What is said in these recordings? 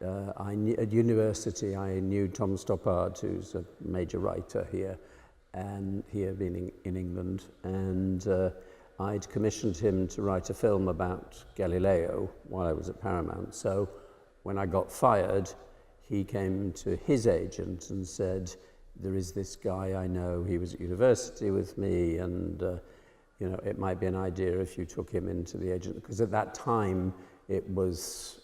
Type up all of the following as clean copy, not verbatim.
At university, I knew Tom Stoppard, who's a major writer here, and here being in England, and I'd commissioned him to write a film about Galileo while I was at Paramount. So when I got fired, he came to his agent and said, there is this guy I know, he was at university with me, and you know, it might be an idea if you took him into the agent, because at that time it was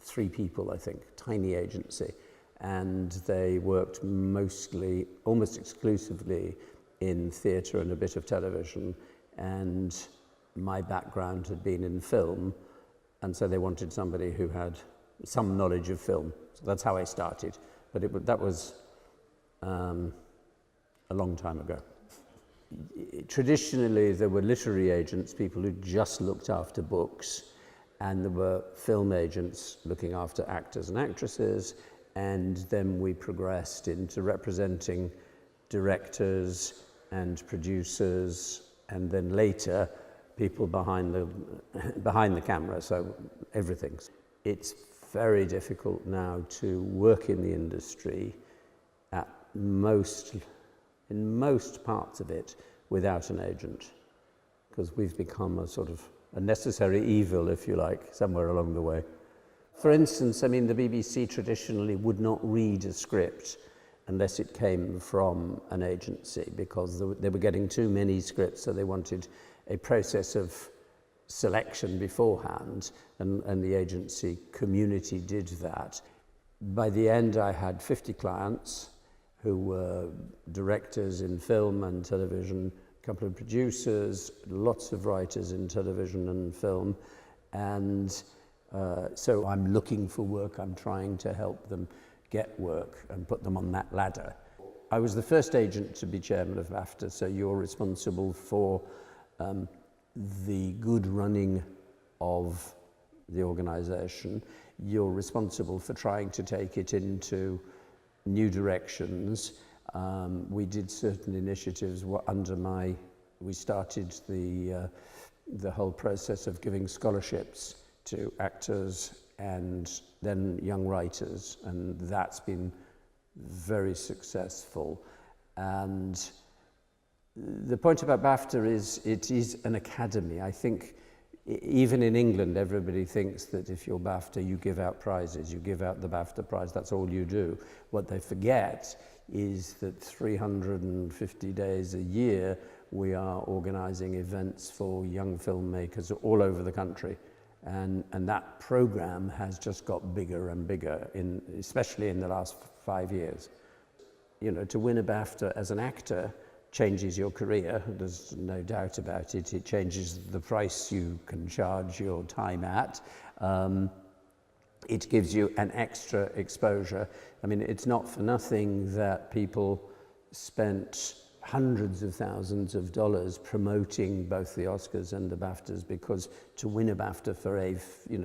3 people, I think, tiny agency, and they worked mostly, almost exclusively in theatre and a bit of television, and my background had been in film, and so they wanted somebody who had some knowledge of film. So that's how I started, but that was a long time ago. Traditionally, there were literary agents, people who just looked after books, and there were film agents looking after actors and actresses, and then we progressed into representing directors and producers, and then later people behind the camera, so everything. It's very difficult now to work in the industry in most parts of it without an agent, because we've become a sort of a necessary evil, if you like, somewhere along the way. For instance, I mean, the BBC traditionally would not read a script unless it came from an agency, because they were getting too many scripts, so they wanted a process of selection beforehand, and the agency community did that. By the end, I had 50 clients who were directors in film and television, a couple of producers, lots of writers in television and film, and so I'm looking for work, I'm trying to help them get work and put them on that ladder. I was the first agent to be chairman of BAFTA, so you're responsible for the good running of the organisation. You're responsible for trying to take it into new directions. We did certain initiatives under we started the whole process of giving scholarships to actors and then young writers, and that's been very successful. And the point about BAFTA is it is an academy. I think even in England, everybody thinks that if you're BAFTA, you give out prizes, you give out the BAFTA prize, that's all you do. What they forget is that 350 days a year, we are organising events for young filmmakers all over the country. And that programme has just got bigger and bigger, especially in the last 5 years. You know, to win a BAFTA as an actor changes your career, there's no doubt about it. It changes the price you can charge your time at. It gives you an extra exposure. I mean, it's not for nothing that people spent hundreds of thousands of dollars promoting both the Oscars and the BAFTAs, because to win a BAFTA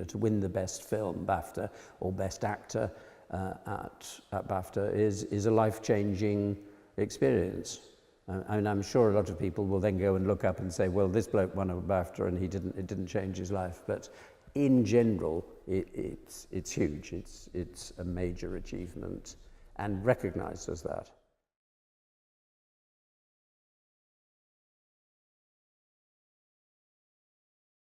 to win the best film BAFTA or best actor at BAFTA is a life-changing experience. And I'm sure a lot of people will then go and look up and say, well, this bloke won a BAFTA and it didn't change his life. But in general, it's huge. It's a major achievement and recognised as that.